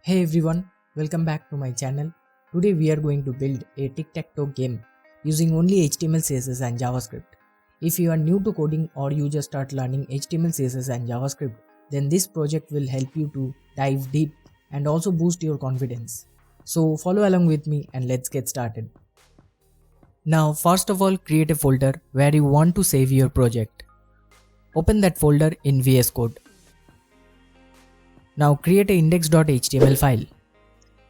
Hey everyone, welcome back to my channel. Today we are going to build a tic-tac-toe game using only HTML, CSS and JavaScript. If you are new to coding or you just start learning HTML, CSS and JavaScript, then this project will help you to dive deep and also boost your confidence. So follow along with me and let's get started. Now first of all, create a folder where you want to save your project. Open that folder in VS Code. Now create a index.html file.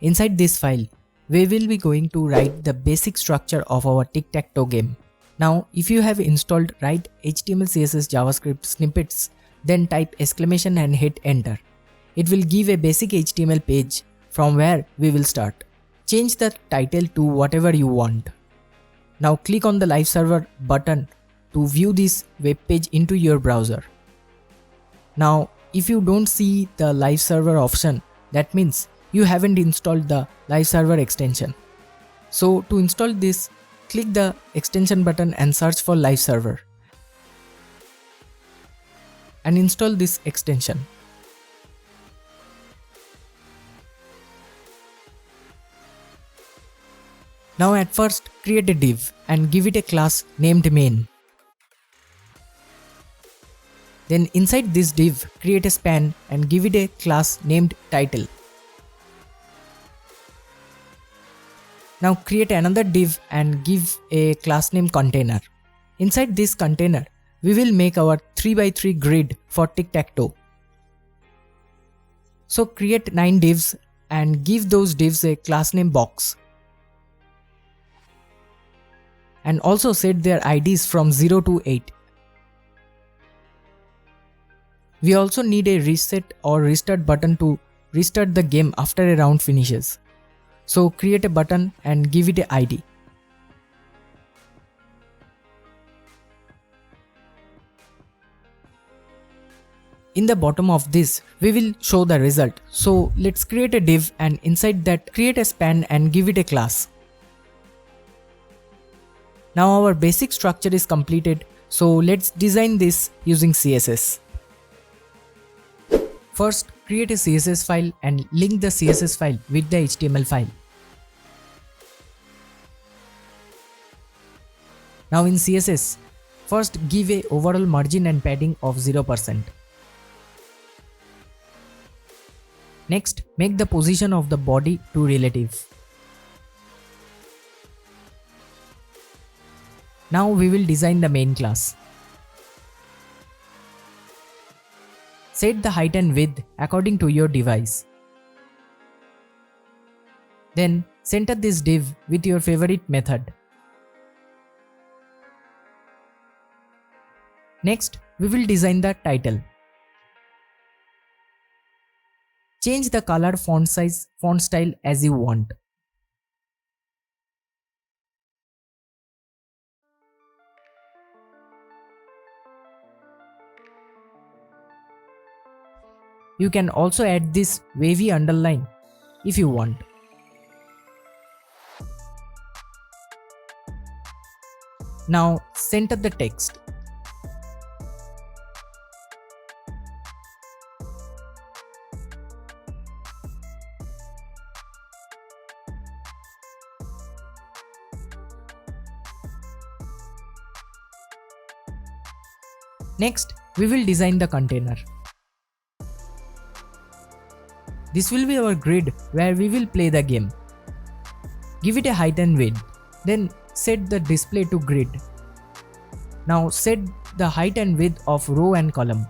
Inside this file, we will be going to write the basic structure of our tic-tac-toe game. Now if you have installed write HTML, CSS, JavaScript snippets, then type exclamation and hit enter. It will give a basic HTML page from where we will start. Change the title to whatever you want. Now click on the live server button to view this web page into your browser. Now if you don't see the live server option, that means you haven't installed the live server extension. So to install this, click the extension button and search for live server and install this extension. Now at first create a div and give it a class named main. Then inside this div, create a span and give it a class named title. Now create another div and give a class name container. Inside this container, we will make our 3x3 grid for tic-tac-toe. So create 9 divs and give those divs a class name box. And also set their IDs from 0 to 8. We also need a reset or restart button to restart the game after a round finishes. So create a button and give it an ID. In the bottom of this, we will show the result. So let's create a div and inside that create a span and give it a class. Now our basic structure is completed. So let's design this using CSS. First, create a CSS file and link the CSS file with the HTML file. Now in CSS, first give a overall margin and padding of 0%. Next, make the position of the body to relative. Now we will design the main class. Set the height and width according to your device. Then center this div with your favorite method. Next, we will design the title. Change the color, font size, font style as you want. You can also add this wavy underline if you want. Now center the text. Next, we will design the container. This will be our grid where we will play the game. Give it a height and width. Then set the display to grid. Now set the height and width of row and column.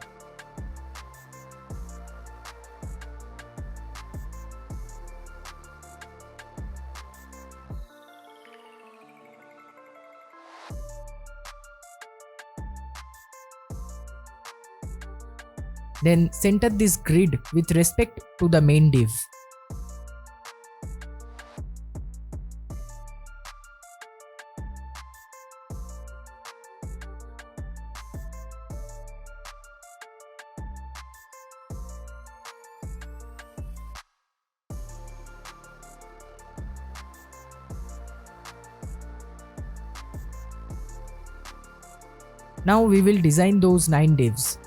Then center this grid with respect to the main div. Now we will design those 9 divs.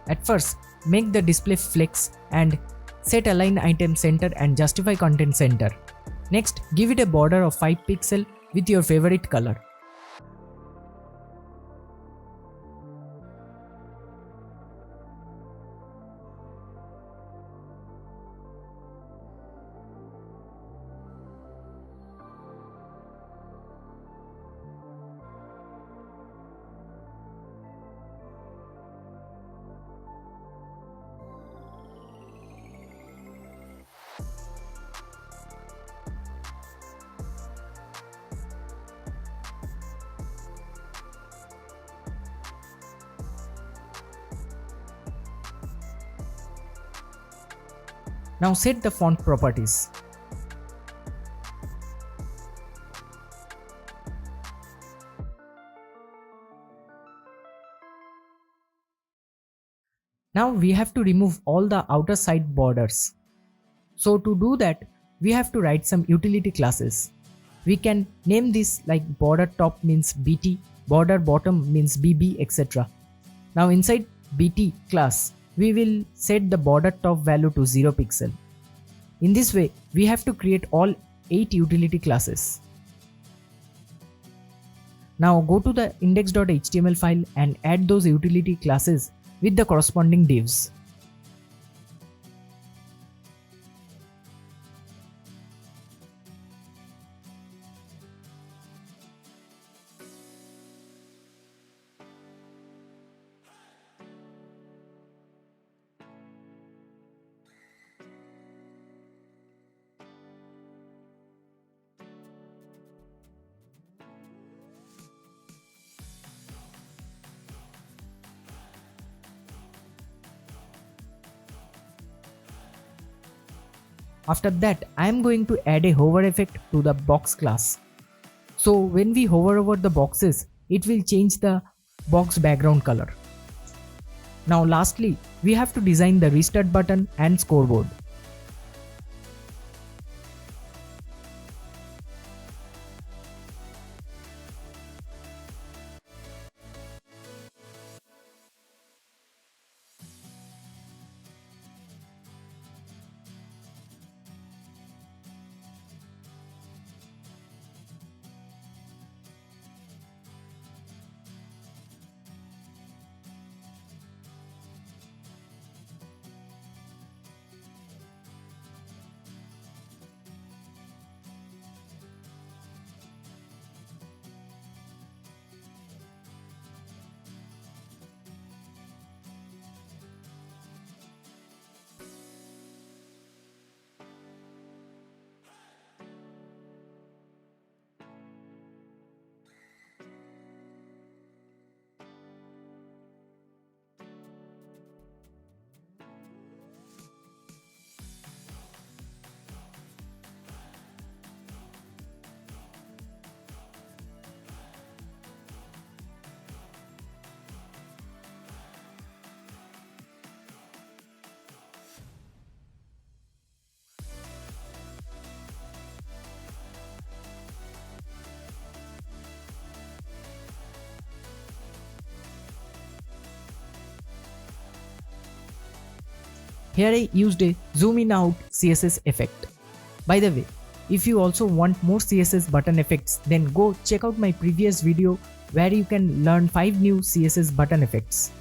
At first, make the display flex and set align item center and justify content center. Next, give it a border of 5 pixels with your favorite color. Now set the font properties. Now we have to remove all the outer side borders. So to do that, we have to write some utility classes. We can name this like border top means BT, border bottom means BB, etc. Now inside BT class, we will set the border top value to 0 pixel. In this way, we have to create all 8 utility classes. Now go to the index.html file and add those utility classes with the corresponding divs. After that, I am going to add a hover effect to the box class. So when we hover over the boxes, it will change the box background color. Now lastly, we have to design the restart button and scoreboard. Here I used a zoom in out CSS effect. By the way, if you also want more CSS button effects, then go check out my previous video where you can learn 5 new CSS button effects.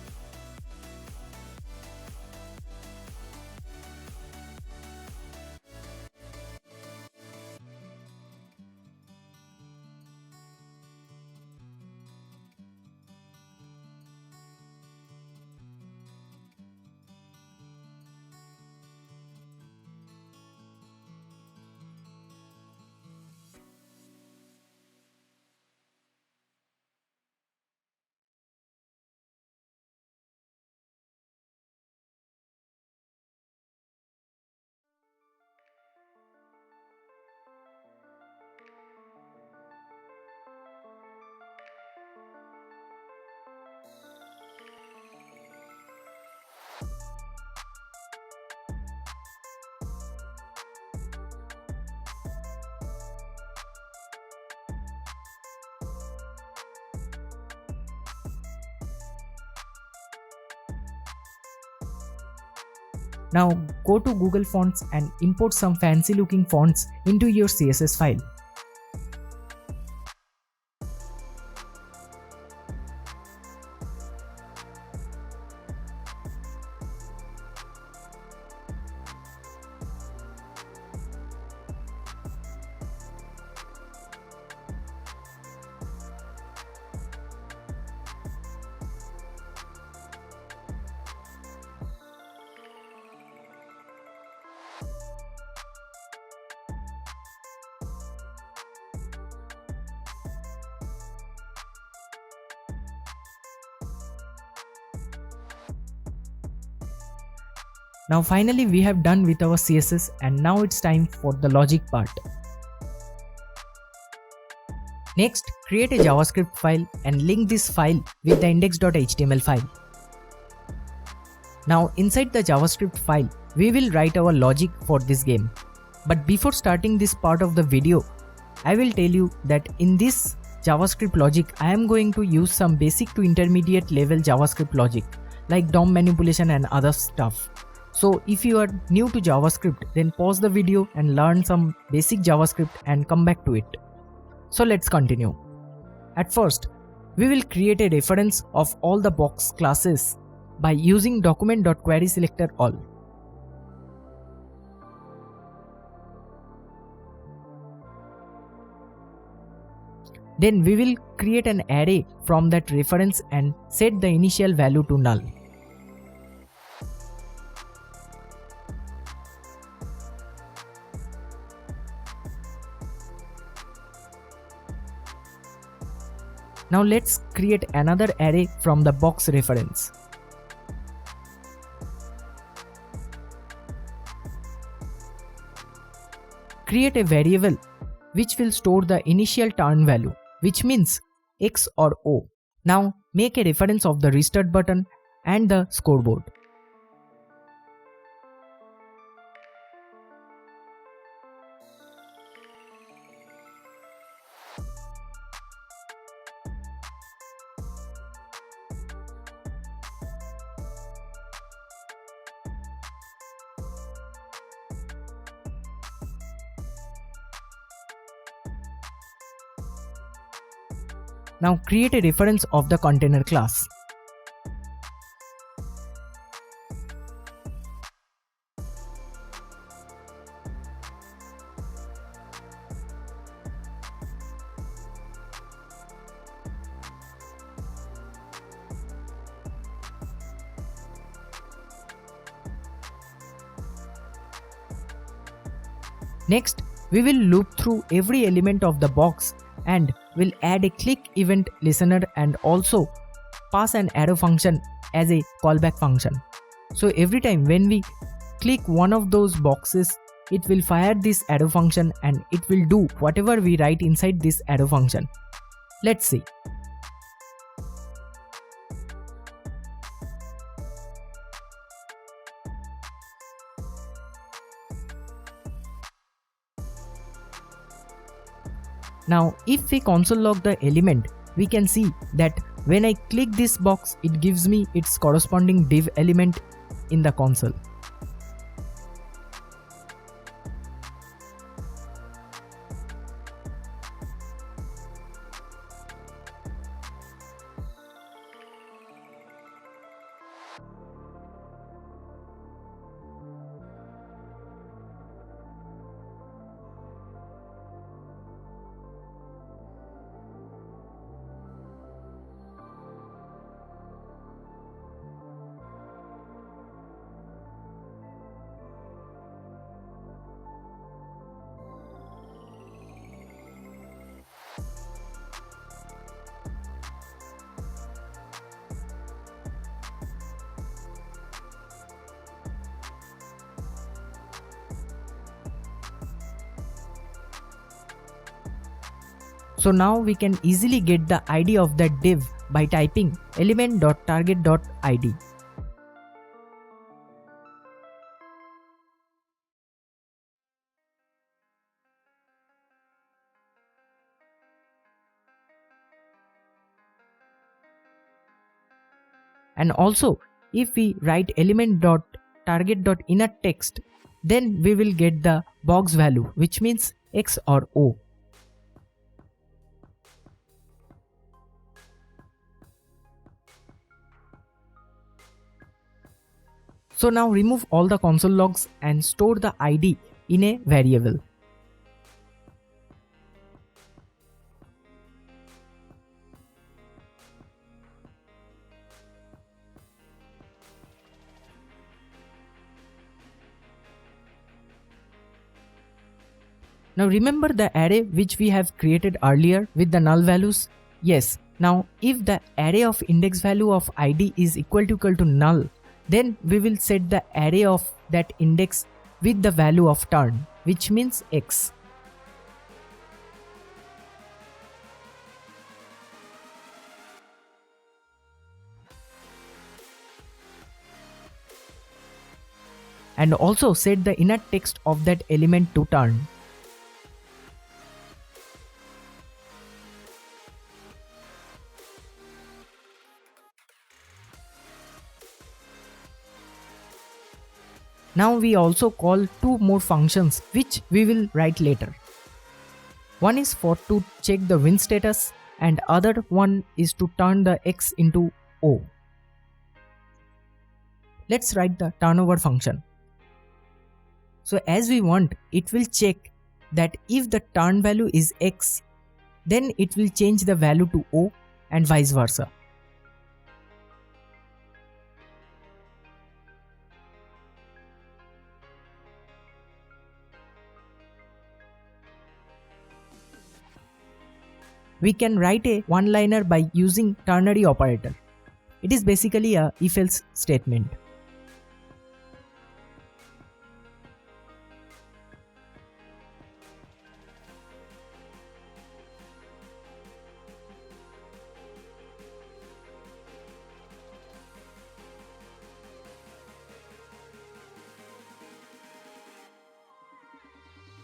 Now go to Google Fonts and import some fancy looking fonts into your CSS file. Now finally we have done with our CSS, and now it's time for the logic part. Next, create a JavaScript file and link this file with the index.html file. Now inside the JavaScript file, we will write our logic for this game. But before starting this part of the video, I will tell you that in this JavaScript logic, I am going to use some basic to intermediate level JavaScript logic like DOM manipulation and other stuff. So if you are new to JavaScript, then pause the video and learn some basic JavaScript and come back to it. So let's continue. At first, we will create a reference of all the box classes by using document.querySelectorAll. Then we will create an array from that reference and set the initial value to null. Now let's create another array from the box reference. Create a variable which will store the initial turn value, which means X or O. Now make a reference of the restart button and the scoreboard. Now create a reference of the container class. Next, we will loop through every element of the box and will add a click event listener and also pass an arrow function as a callback function. So every time when we click one of those boxes, it will fire this arrow function and it will do whatever we write inside this arrow function. Let's see. Now if we console log the element, we can see that when I click this box, it gives me its corresponding div element in the console. So now we can easily get the ID of that div by typing element.target.id. And also if we write element.target.id target.innerText, then we will get the box value, which means X or O. So now remove all the console logs and store the ID in a variable. Now remember the array which we have created earlier with the null values? Yes. Now if the array of index value of ID is equal to null, then we will set the array of that index with the value of turn, which means X. And also set the inner text of that element to turn. Now we also call two more functions which we will write later. One is for to check the win status and other one is to turn the X into O. Let's write the turnover function. So as we want, it will check that if the turn value is X, then it will change the value to O and vice versa. We can write a one-liner by using ternary operator. It is basically a if-else statement.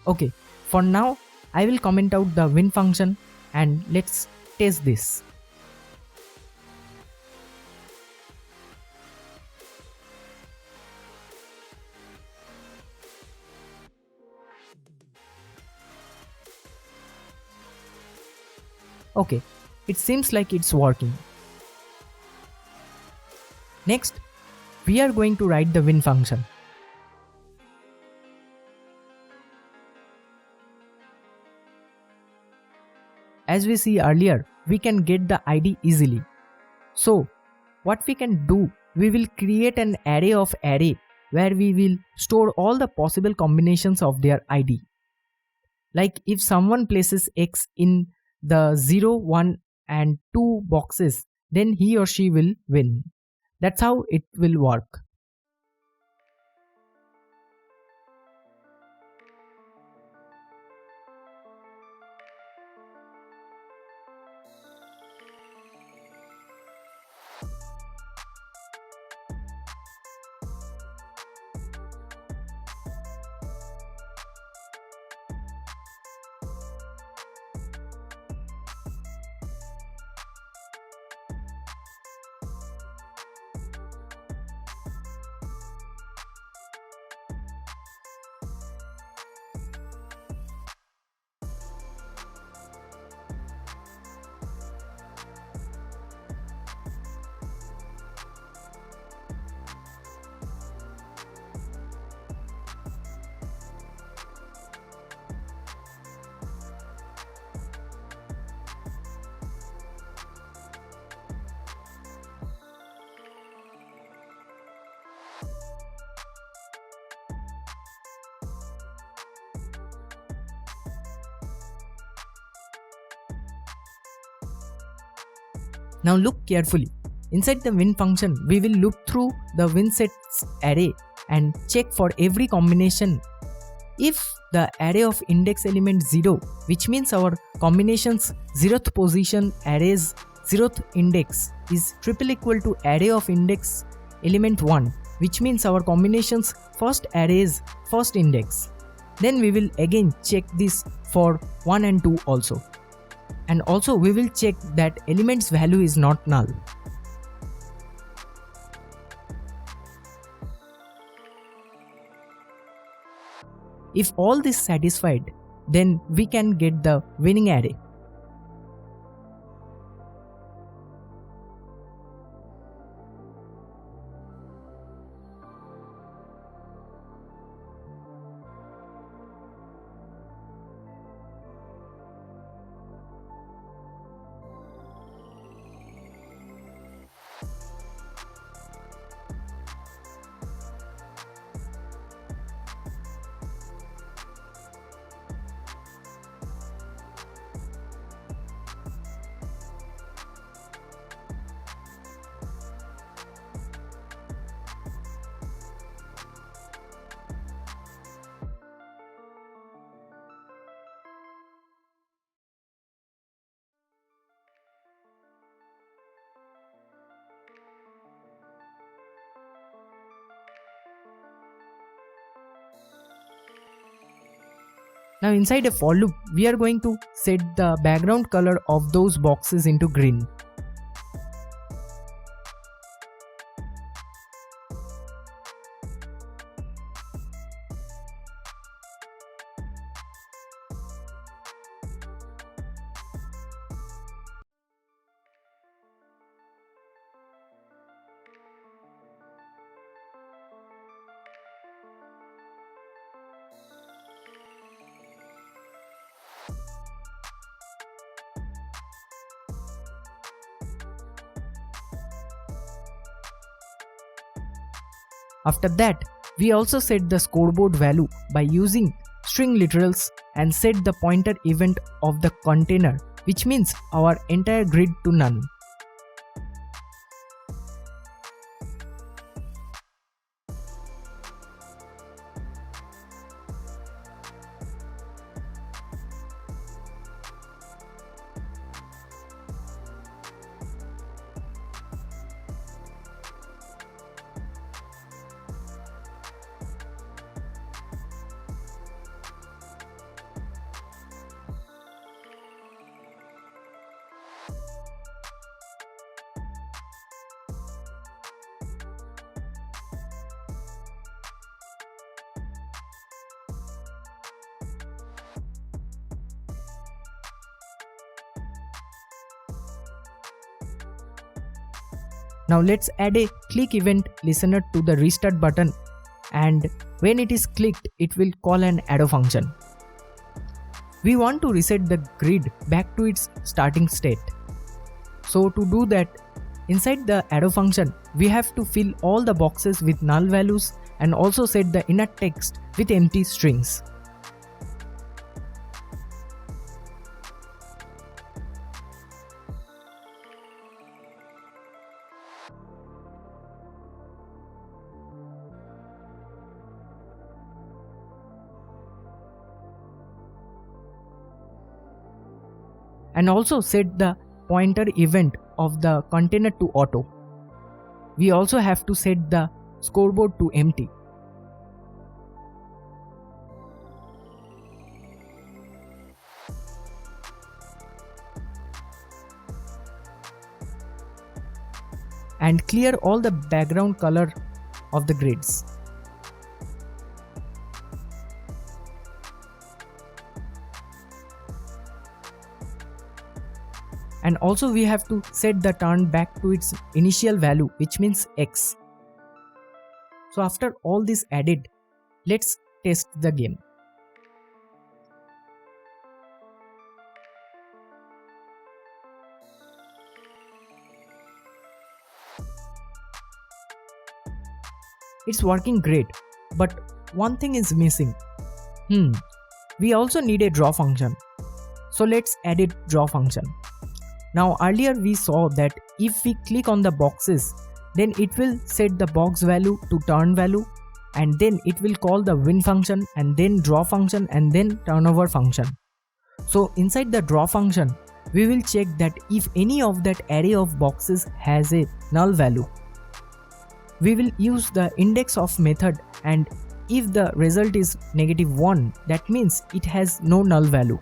Okay, for now I will comment out the win function and let's test this. Okay, it seems like it's working. Next, we are going to write the win function. As we see earlier, we can get the ID easily. So, what we can do, we will create an array of array where we will store all the possible combinations of their ID. Like if someone places X in the 0, 1 and 2 boxes, then he or she will win. That's how it will work. Now look carefully. Inside the win function, we will loop through the win sets array and check for every combination. If the array of index element 0, which means our combination's 0th position array's 0th index is triple equal to array of index element 1, which means our combination's first array's first index, then we will again check this for 1 and 2 also. And also we will check that element's value is not null. If all this satisfied, then we can get the winning array. Now inside a for loop, we are going to set the background color of those boxes into green. After that, we also set the scoreboard value by using string literals and set the pointer event of the container, which means our entire grid to none. Now let's add a click event listener to the restart button, and when it is clicked, it will call an arrow function. We want to reset the grid back to its starting state. So to do that, inside the arrow function, we have to fill all the boxes with null values and also set the inner text with empty strings. And also set the pointer event of the container to auto. We also have to set the scoreboard to empty. And clear all the background color of the grids. And also we have to set the turn back to its initial value, which means X. So after all this added, let's test the game. It's working great, but one thing is missing. We also need a draw function. So let's add a draw function. Now earlier we saw that if we click on the boxes, then it will set the box value to turn value, and then it will call the win function and then draw function and then turnover function. So inside the draw function, we will check that if any of that array of boxes has a null value. We will use the index of method, and if the result is -1, that means it has no null value.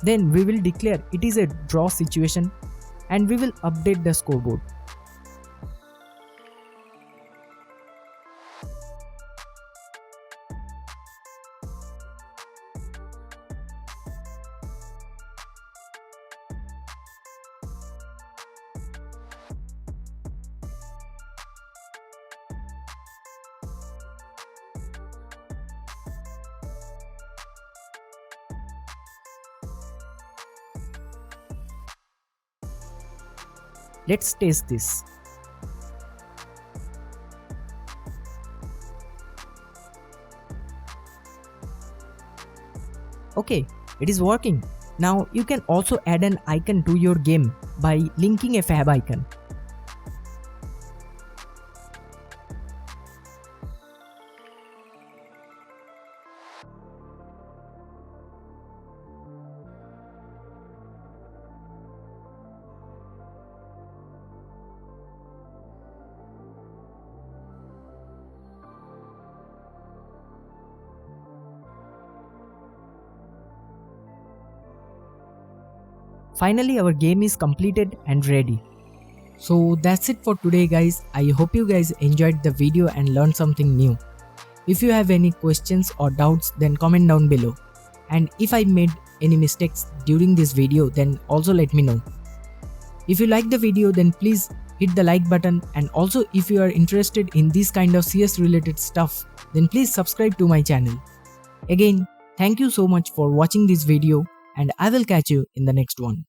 Then we will declare it is a draw situation and we will update the scoreboard. Let's test this. Okay, it is working. Now you can also add an icon to your game by linking a fab icon. Finally, our game is completed and ready. So that's it for today guys. I hope you guys enjoyed the video and learned something new. If you have any questions or doubts, then comment down below. And if I made any mistakes during this video, then also let me know. If you like the video, then please hit the like button, and also if you are interested in this kind of CS related stuff, then please subscribe to my channel. Again, thank you so much for watching this video, and I will catch you in the next one.